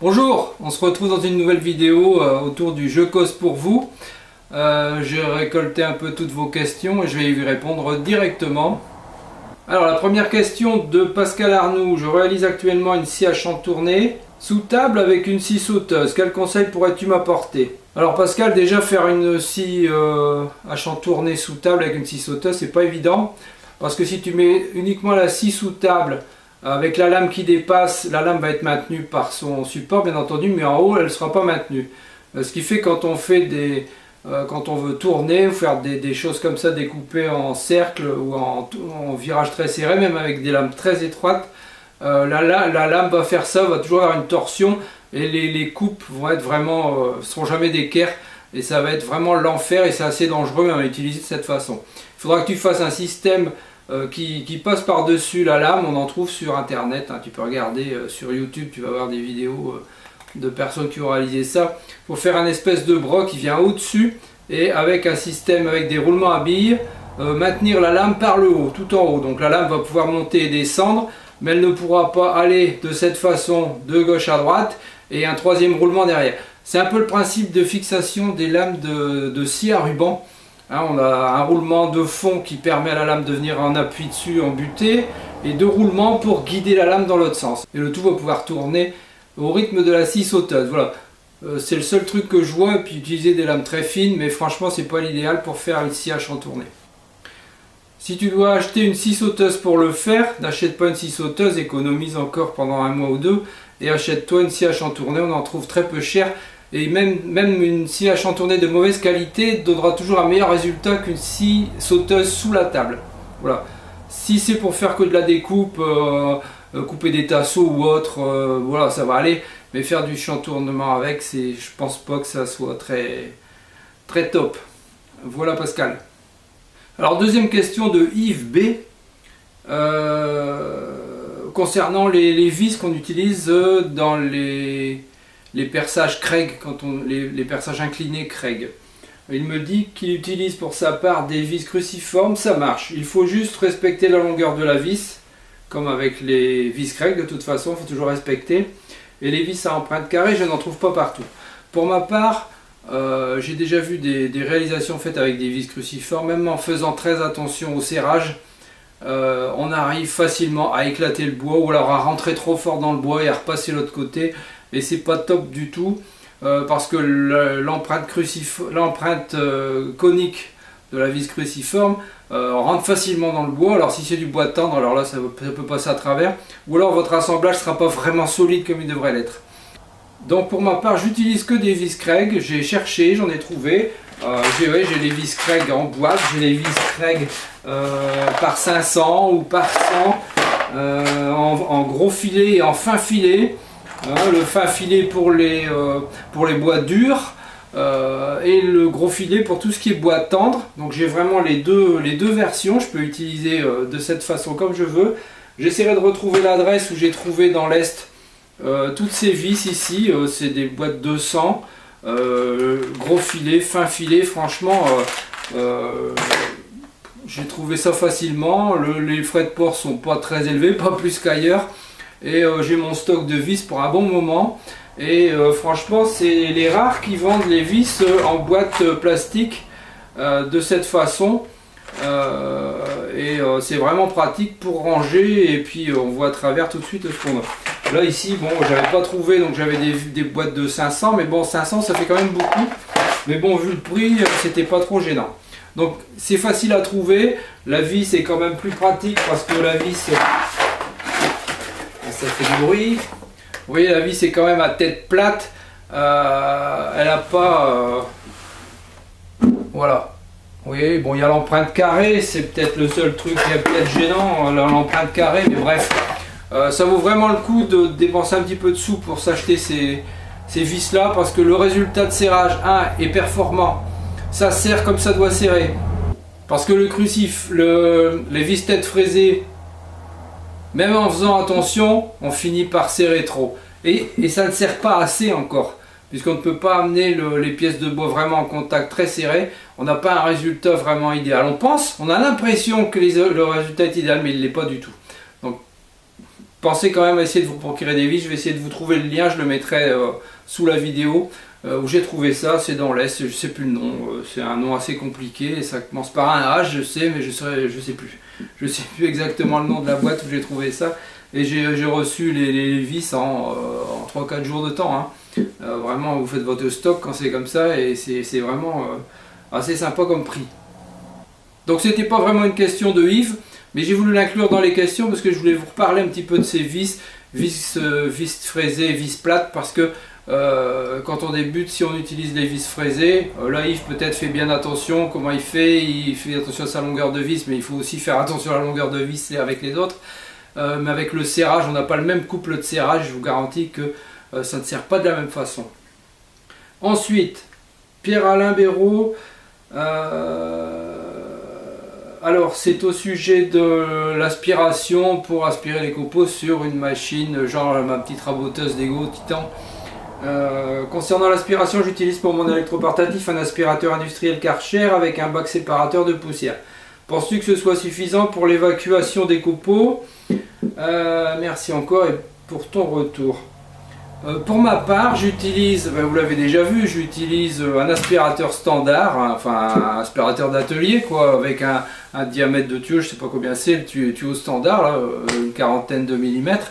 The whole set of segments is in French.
Bonjour, on se retrouve dans une nouvelle vidéo autour du jeu cause pour vous. J'ai récolté un peu toutes vos questions et je vais y répondre directement. Alors la première question de Pascal Arnoux. Je réalise actuellement une scie à chantourner sous table avec une scie sauteuse. Quel conseil pourrais-tu m'apporter? Alors Pascal, déjà faire une scie à chantourner sous table avec une scie sauteuse, c'est pas évident. Parce que si tu mets uniquement la scie sous table, avec la lame qui dépasse, la lame va être maintenue par son support bien entendu, mais en haut elle ne sera pas maintenue. Ce qui fait quand on fait quand on veut tourner ou faire des choses comme ça, découpées en cercle ou en virage très serré, même avec des lames très étroites, la lame va faire ça, va toujours avoir une torsion et les coupes vont être vraiment, seront jamais d'équerre et ça va être vraiment l'enfer et c'est assez dangereux à utiliser de cette façon. Il faudra que tu fasses un système qui passe par-dessus la lame. On en trouve sur internet, hein. Tu peux regarder sur YouTube, tu vas voir des vidéos de personnes qui ont réalisé ça. Pour faire un espèce de bras qui vient au-dessus et avec un système avec des roulements à billes, maintenir la lame par le haut, tout en haut. Donc la lame va pouvoir monter et descendre, mais elle ne pourra pas aller de cette façon de gauche à droite et un troisième roulement derrière. C'est un peu le principe de fixation des lames de scie à ruban. Hein, on a un roulement de fond qui permet à la lame de venir en appui dessus, en butée, et deux roulements pour guider la lame dans l'autre sens. Et le tout va pouvoir tourner au rythme de la scie sauteuse. Voilà, c'est le seul truc que je vois, et puis utiliser des lames très fines, mais franchement c'est pas l'idéal pour faire une scie à chantourner. Si tu dois acheter une scie sauteuse pour le faire, n'achète pas une scie sauteuse, économise encore pendant un mois ou deux, et achète-toi une scie à chantourner, on en trouve très peu cher. Et même une scie à chantourner de mauvaise qualité donnera toujours un meilleur résultat qu'une scie sauteuse sous la table. Voilà. Si c'est pour faire que de la découpe, couper des tasseaux ou autre, voilà, ça va aller. Mais faire du chantournement avec, je pense pas que ça soit très top. Voilà Pascal. Alors deuxième question de Yves B. Concernant les vis qu'on utilise dans les perçages Kreg, les perçages inclinés Kreg. Il me dit qu'il utilise pour sa part des vis cruciformes, ça marche. Il faut juste respecter la longueur de la vis, comme avec les vis Kreg, de toute façon, il faut toujours respecter. Et les vis à empreinte carrée, je n'en trouve pas partout. Pour ma part, j'ai déjà vu des réalisations faites avec des vis cruciformes, même en faisant très attention au serrage. On arrive facilement à éclater le bois ou alors à rentrer trop fort dans le bois et à repasser de l'autre côté. Et c'est pas top du tout parce que l'empreinte conique de la vis cruciforme rentre facilement dans le bois. Alors si c'est du bois tendre, alors là ça peut passer à travers, ou alors votre assemblage ne sera pas vraiment solide comme il devrait l'être. Donc pour ma part, j'utilise que des vis Kreg. J'ai cherché, j'en ai trouvé. J'ai les vis Kreg en boîte, j'ai les vis Kreg par 500 ou par 100 en gros filet et en fin filet. Le fin filet pour les bois durs et le gros filet pour tout ce qui est bois tendre. Donc j'ai vraiment les deux versions. Je peux utiliser de cette façon comme je veux. J'essaierai de retrouver l'adresse où j'ai trouvé dans l'Est toutes ces vis ici. C'est des boîtes 200, gros filet, fin filet. Franchement, j'ai trouvé ça facilement. Les frais de port sont pas très élevés, pas plus qu'ailleurs. Et j'ai mon stock de vis pour un bon moment. Et franchement, c'est les rares qui vendent les vis en boîte plastique de cette façon. C'est vraiment pratique pour ranger. Et puis on voit à travers tout de suite ce qu'on a. Là ici, bon, j'avais pas trouvé, donc j'avais des boîtes de 500. Mais bon, 500 ça fait quand même beaucoup. Mais bon, vu le prix, c'était pas trop gênant. Donc c'est facile à trouver. La vis est quand même plus pratique parce que la vis... ça fait du bruit. Vous voyez, la vis est quand même à tête plate. Elle n'a pas... voilà. Vous voyez, bon, il y a l'empreinte carrée. C'est peut-être le seul truc qui est peut-être gênant, l'empreinte carrée. Mais bref, ça vaut vraiment le coup de dépenser un petit peu de sous pour s'acheter ces vis-là. Parce que le résultat de serrage, est performant. Ça serre comme ça doit serrer. Parce que les vis tête fraisées, même en faisant attention, on finit par serrer trop. Et ça ne sert pas assez encore. Puisqu'on ne peut pas amener les pièces de bois vraiment en contact très serré. On n'a pas un résultat vraiment idéal. On a l'impression que le résultat est idéal, mais il ne l'est pas du tout. Donc pensez quand même à essayer de vous procurer des vis. Je vais essayer de vous trouver le lien, je le mettrai sous la vidéo où j'ai trouvé ça. C'est dans l'Est, je sais plus le nom, c'est un nom assez compliqué, et ça commence par un H, je sais, mais je sais plus. Je sais plus exactement le nom de la boîte où j'ai trouvé ça. Et j'ai reçu les vis en 3-4 jours de temps. Hein. Vraiment, vous faites votre stock quand c'est comme ça, et c'est vraiment assez sympa comme prix. Donc c'était pas vraiment une question de Yves, mais j'ai voulu l'inclure dans les questions parce que je voulais vous reparler un petit peu de ces vis fraisées, vis plates, parce que quand on débute, si on utilise les vis fraisées, là Yves peut-être fait bien attention comment il fait attention à sa longueur de vis, mais il faut aussi faire attention à la longueur de vis avec les autres. Mais avec le serrage, on n'a pas le même couple de serrage, je vous garantis que ça ne serre pas de la même façon. Ensuite, Pierre-Alain Béraud, alors c'est au sujet de l'aspiration pour aspirer les copeaux sur une machine, genre ma petite raboteuse Dego Titan. Concernant l'aspiration, j'utilise pour mon électroportatif un aspirateur industriel Karcher avec un bac séparateur de poussière. Penses-tu que ce soit suffisant pour l'évacuation des copeaux? Merci encore et pour ton retour. Pour ma part, j'utilise, vous l'avez déjà vu, j'utilise un aspirateur standard, hein, enfin un aspirateur d'atelier quoi, avec un diamètre de tuyau, je sais pas combien c'est, le tuyau standard, là, une quarantaine de millimètres.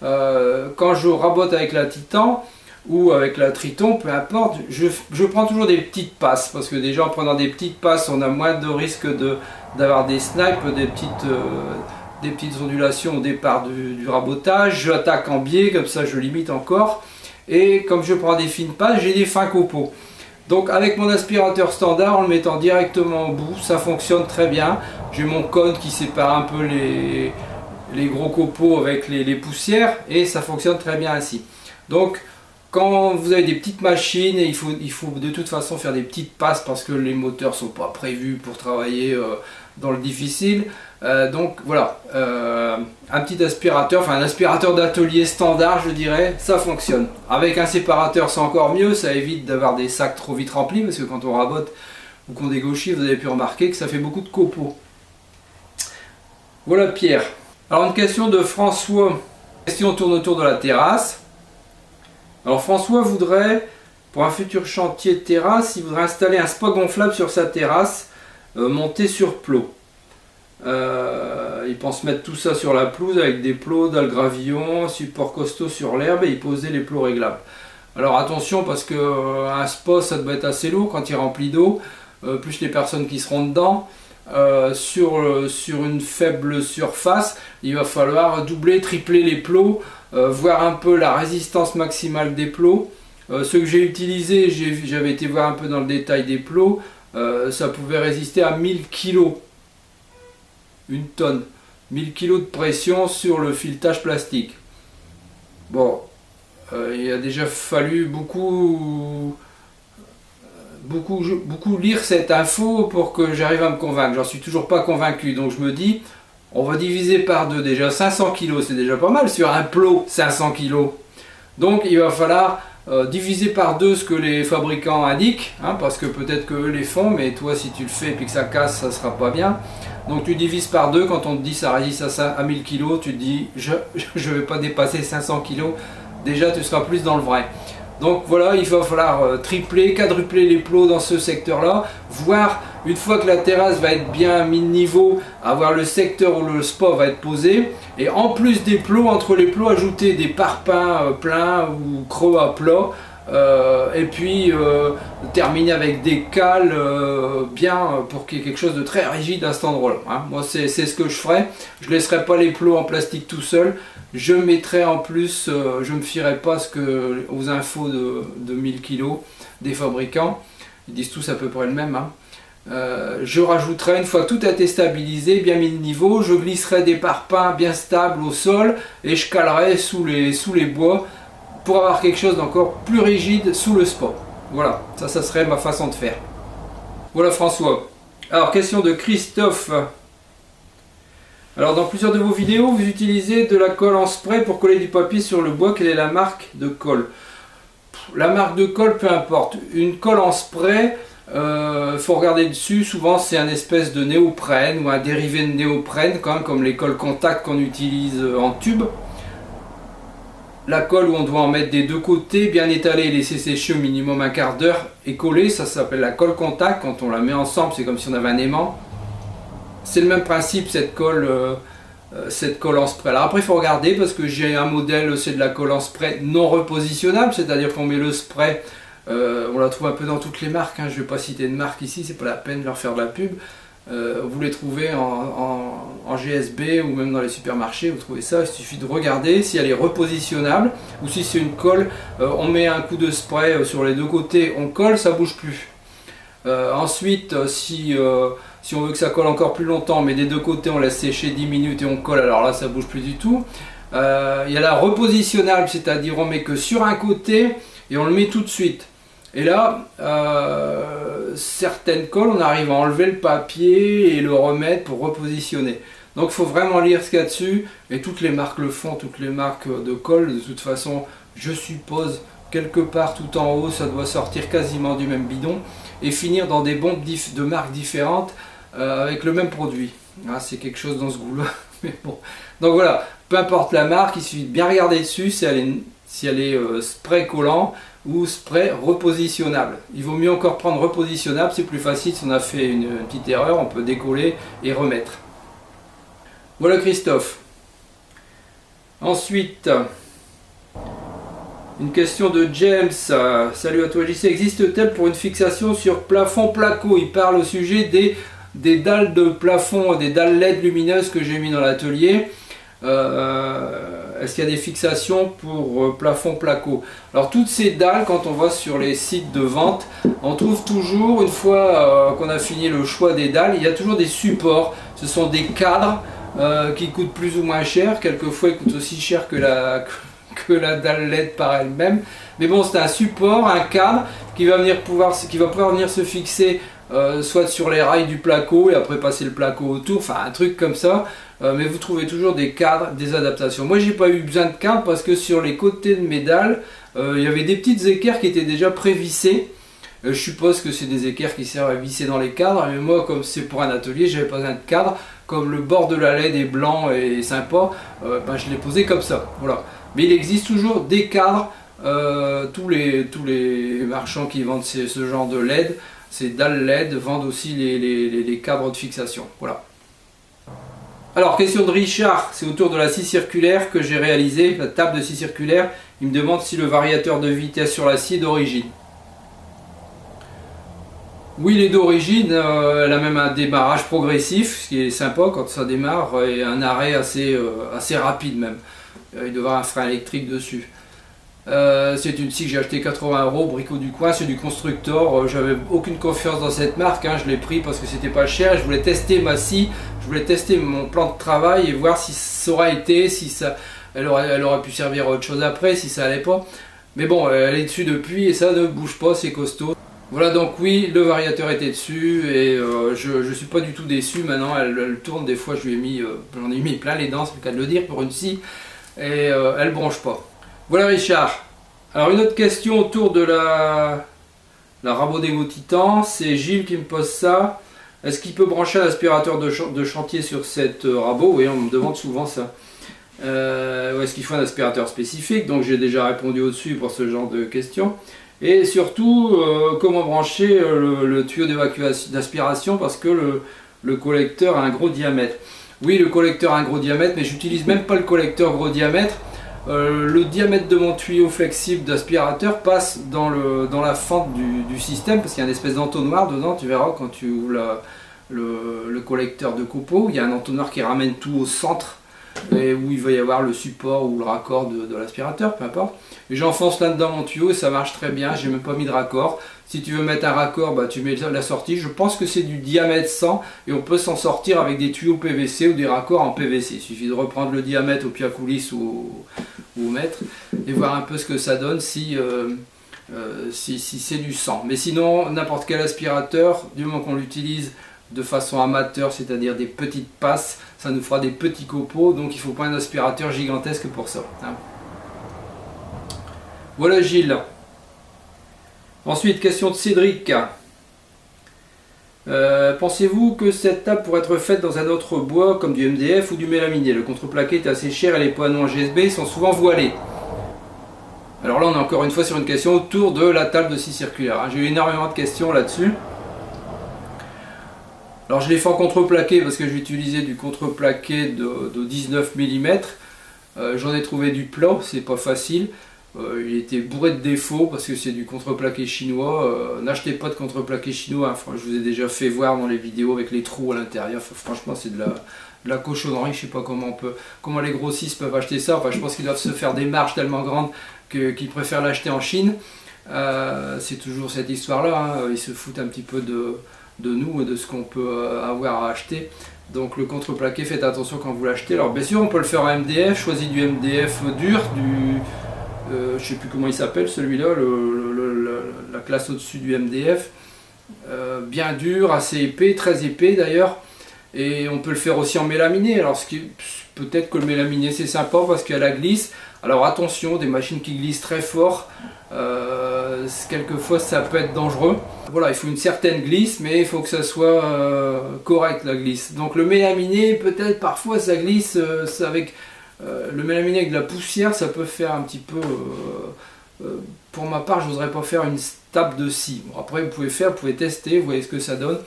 Quand je rabote avec la Titan ou avec la Triton, peu importe, je prends toujours des petites passes, parce que déjà en prenant des petites passes, on a moins de risque d'avoir des snipes, des petites ondulations au départ du rabotage. Je attaque en biais, comme ça je limite encore, et comme je prends des fines passes, j'ai des fins copeaux. Donc avec mon aspirateur standard, en le mettant directement au bout, ça fonctionne très bien. J'ai mon cône qui sépare un peu les gros copeaux avec les poussières, et ça fonctionne très bien ainsi. Donc quand vous avez des petites machines, il faut de toute façon faire des petites passes, parce que les moteurs sont pas prévus pour travailler dans le difficile. Donc voilà, un petit aspirateur, enfin un aspirateur d'atelier standard je dirais, ça fonctionne. Avec un séparateur c'est encore mieux, ça évite d'avoir des sacs trop vite remplis, parce que quand on rabote ou qu'on dégauchit, vous avez pu remarquer que ça fait beaucoup de copeaux. Voilà Pierre. Alors une question de François, la question tourne autour de la terrasse. Alors François voudrait, pour un futur chantier de terrasse, il voudrait installer un spa gonflable sur sa terrasse, monté sur plot. Il pense mettre tout ça sur la pelouse avec des plots d'algravillon, support costaud sur l'herbe, et y poser les plots réglables. Alors attention, parce que un spa ça doit être assez lourd quand il remplit d'eau, plus les personnes qui seront dedans. Sur une faible surface, il va falloir doubler, tripler les plots, voir un peu la résistance maximale des plots. Ceux que j'ai utilisés, j'avais été voir un peu dans le détail des plots, ça pouvait résister à 1000 kg. Une tonne, 1000 kg de pression sur le filetage plastique. Bon, il a déjà fallu beaucoup lire cette info pour que j'arrive à me convaincre. J'en suis toujours pas convaincu, donc je me dis, on va diviser par deux. Déjà 500 kg, c'est déjà pas mal sur un plot, 500 kg. Donc il va falloir diviser par deux ce que les fabricants indiquent, hein, parce que peut-être qu'eux les font, mais toi si tu le fais et puis que ça casse, ça sera pas bien. Donc tu divises par deux, quand on te dit ça résiste à 1000 kg, tu te dis je vais pas dépasser 500 kg, déjà tu seras plus dans le vrai. Donc voilà, il va falloir tripler, quadrupler les plots dans ce secteur-là, voire une fois que la terrasse va être bien mis de niveau, avoir le secteur où le spa va être posé, et en plus des plots, entre les plots, ajouter des parpaings pleins ou creux à plat, et puis terminer avec des cales bien pour qu'il y ait quelque chose de très rigide à cet endroit-là. Hein. Moi c'est ce que je ferai, je ne laisserai pas les plots en plastique tout seul. Je mettrai en plus, je ne me fierai pas aux infos de 1000 kg des fabricants, ils disent tous à peu près le même. Hein. Je rajouterai, une fois que tout a été stabilisé, bien mis de niveau, je glisserai des parpaings bien stables au sol et je calerai sous les bois pour avoir quelque chose d'encore plus rigide sous le spa. Voilà, ça serait ma façon de faire. Voilà François. Alors question de Christophe. Alors dans plusieurs de vos vidéos, vous utilisez de la colle en spray pour coller du papier sur le bois. Quelle est la marque de colle? La marque de colle, peu importe. Une colle en spray, faut regarder dessus. Souvent c'est un espèce de néoprène ou un dérivé de néoprène, quand même, comme les colles contact qu'on utilise en tube. la colle où on doit en mettre des deux côtés, bien étalée et laisser sécher au minimum un quart d'heure et coller. Ça s'appelle la colle contact. Quand on la met ensemble, c'est comme si on avait un aimant. C'est le même principe, cette colle en spray. Alors après, il faut regarder parce que j'ai un modèle, c'est de la colle en spray non repositionnable, c'est-à-dire qu'on met le spray, on la trouve un peu dans toutes les marques, hein. Je ne vais pas citer de marque ici, c'est pas la peine de leur faire de la pub. Vous les trouvez en GSB ou même dans les supermarchés, vous trouvez ça, il suffit de regarder si elle est repositionnable ou si c'est une colle, on met un coup de spray sur les deux côtés, on colle, ça bouge plus. Ensuite, si on veut que ça colle encore plus longtemps, mais des deux côtés on laisse sécher 10 minutes et on colle, alors là ça bouge plus du tout. Il y a la repositionnable, c'est-à-dire on met que sur un côté et on le met tout de suite. Et là, certaines colles, on arrive à enlever le papier et le remettre pour repositionner. Donc il faut vraiment lire ce qu'il y a dessus, et toutes les marques le font, toutes les marques de colle. De toute façon, je suppose, quelque part tout en haut, ça doit sortir quasiment du même bidon et finir dans des bombes de marques différentes avec le même produit. Ah, c'est quelque chose dans ce goût-là. Mais bon. Donc voilà, peu importe la marque, il suffit de bien regarder dessus si elle est spray collant ou spray repositionnable. Il vaut mieux encore prendre repositionnable, c'est plus facile. Si on a fait une petite erreur, on peut décoller et remettre. Voilà Christophe. Ensuite, une question de James. Salut à toi JC. Existe-t-elle pour une fixation sur plafond placo? Il parle au sujet des dalles de plafond, des dalles LED lumineuses que j'ai mis dans l'atelier. Est-ce qu'il y a des fixations pour plafond placo? Alors toutes ces dalles, quand on va sur les sites de vente, on trouve toujours, une fois qu'on a fini le choix des dalles, il y a toujours des supports. Ce sont des cadres qui coûtent plus ou moins cher. Quelquefois ils coûtent aussi cher que la dalle LED par elle-même. Mais bon, c'est un support, un cadre qui va pouvoir venir se fixer soit sur les rails du placo et après passer le placo autour, enfin un truc comme ça. Mais vous trouvez toujours des cadres, des adaptations. Moi j'ai pas eu besoin de cadre parce que sur les côtés de mes dalles, il y avait des petites équerres qui étaient déjà prévissées. Je suppose que c'est des équerres qui servent à visser dans les cadres, mais moi comme c'est pour un atelier, j'avais pas besoin de cadre. Comme le bord de la LED est blanc et sympa, ben, je l'ai posé comme ça. Voilà. Mais il existe toujours des cadres, tous les marchands qui vendent ce genre de LED, ces dalles LED vendent aussi les cadres de fixation. Voilà. Alors, question de Richard, c'est autour de la scie circulaire que j'ai réalisé, la table de scie circulaire. Il me demande si le variateur de vitesse sur la scie est d'origine. Oui, il est d'origine, elle a même un démarrage progressif, ce qui est sympa quand ça démarre, et un arrêt assez rapide même. Il doit y avoir un frein électrique dessus. C'est une scie que j'ai acheté 80 €, Brico du coin, c'est du constructeur. J'avais aucune confiance dans cette marque, hein. Je l'ai pris parce que c'était pas cher. Je voulais tester ma scie, je voulais tester mon plan de travail et voir si ça aurait été, si ça, elle aurait pu servir à autre chose après, si ça allait pas. Mais bon, elle est dessus depuis et ça ne bouge pas, c'est costaud. Voilà, donc oui, le variateur était dessus et je suis pas du tout déçu. Maintenant elle tourne, des fois j'en ai mis plein les dents, c'est le cas de le dire pour une scie, et elle bronche pas. Voilà Richard. Alors une autre question autour de la Rabo Devo Titan, c'est Gilles qui me pose ça. Est-ce qu'il peut brancher un aspirateur de chantier sur cette Rabo? Oui, on me demande souvent ça. Ou est-ce qu'il faut un aspirateur spécifique? Donc j'ai déjà répondu au-dessus pour ce genre de questions. Et surtout, comment brancher le tuyau d'aspiration parce que le collecteur a un gros diamètre. Oui, le collecteur a un gros diamètre, mais j'utilise même pas le collecteur gros diamètre. Le diamètre de mon tuyau flexible d'aspirateur passe dans la fente du système parce qu'il y a une espèce d'entonnoir dedans. Tu verras quand tu ouvres le collecteur de copeaux, il y a un entonnoir qui ramène tout au centre et où il va y avoir le support ou le raccord de l'aspirateur, peu importe. Et j'enfonce là-dedans mon tuyau et ça marche très bien, j'ai même pas mis de raccord. Si tu veux mettre un raccord, bah, tu mets la sortie. Je pense que c'est du diamètre 100 et on peut s'en sortir avec des tuyaux PVC ou des raccords en PVC. Il suffit de reprendre le diamètre au pied à coulisse ou au mètre et voir un peu ce que ça donne si c'est du 100. Mais sinon, n'importe quel aspirateur, du moment qu'on l'utilise de façon amateur, c'est-à-dire des petites passes, ça nous fera des petits copeaux, donc il ne faut pas un aspirateur gigantesque pour ça. Hein. Voilà Gilles. Ensuite, question de Cédric. Pensez-vous que cette table pourrait être faite dans un autre bois comme du MDF ou du mélaminé? Le contreplaqué est assez cher et les panneaux en GSB sont souvent voilés. Alors là on est encore une fois sur une question autour de la table de scie circulaire, hein. J'ai eu énormément de questions là-dessus. Alors je l'ai fait en contreplaqué parce que j'ai utilisé du contreplaqué de 19 mm. J'en ai trouvé du plat, c'est pas facile. Il était bourré de défauts parce que c'est du contreplaqué chinois. N'achetez pas de contreplaqué chinois, hein. Je vous ai déjà fait voir dans les vidéos avec les trous à l'intérieur. Franchement c'est de la cochonnerie, je sais pas comment les grossistes peuvent acheter ça. Enfin, je pense qu'ils doivent se faire des marges tellement grandes qu'ils préfèrent l'acheter en Chine. C'est toujours cette histoire-là, hein. Ils se foutent un petit peu de nous et de ce qu'on peut avoir à acheter. Donc le contreplaqué, faites attention quand vous l'achetez. Alors bien sûr on peut le faire en MDF, choisis du MDF dur, je sais plus comment il s'appelle celui-là, la classe au-dessus du MDF, bien dur, assez épais, très épais d'ailleurs. Et on peut le faire aussi en mélaminé. Alors peut-être que le mélaminé c'est sympa parce qu'il y a la glisse. Alors attention, des machines qui glissent très fort, quelquefois ça peut être dangereux. Voilà, il faut une certaine glisse, mais il faut que ça soit correct la glisse. Donc le mélaminé, peut-être parfois ça glisse avec le mélaminé avec de la poussière, ça peut faire un petit peu. Pour ma part, je n'oserais pas faire une table de scie. Bon, après vous pouvez tester, vous voyez ce que ça donne.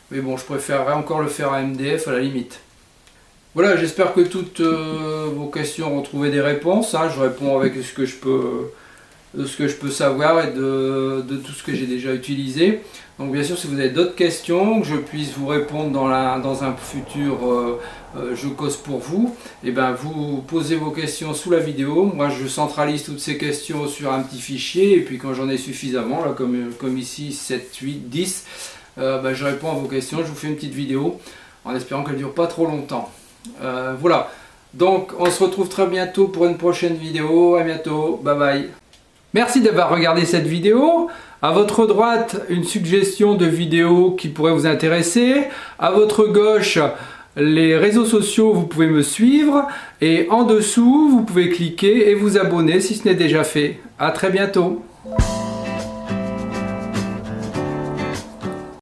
Mais bon, je préférerais encore le faire à MDF à la limite. Voilà, j'espère que toutes vos questions ont trouvé des réponses, hein. Je réponds avec ce que je peux savoir et de tout ce que j'ai déjà utilisé. Donc bien sûr, si vous avez d'autres questions, que je puisse vous répondre dans un futur Je cause pour vous, et ben vous posez vos questions sous la vidéo. Moi je centralise toutes ces questions sur un petit fichier, et puis quand j'en ai suffisamment, là comme ici 7, 8, 10, je réponds à vos questions, je vous fais une petite vidéo en espérant qu'elle ne dure pas trop longtemps. Voilà, donc on se retrouve très bientôt pour une prochaine vidéo. À bientôt, bye bye. Merci d'avoir regardé cette vidéo. À votre droite, une suggestion de vidéo qui pourrait vous intéresser. À votre gauche, les réseaux sociaux, vous pouvez me suivre. Et en dessous, vous pouvez cliquer et vous abonner si ce n'est déjà fait. À très bientôt.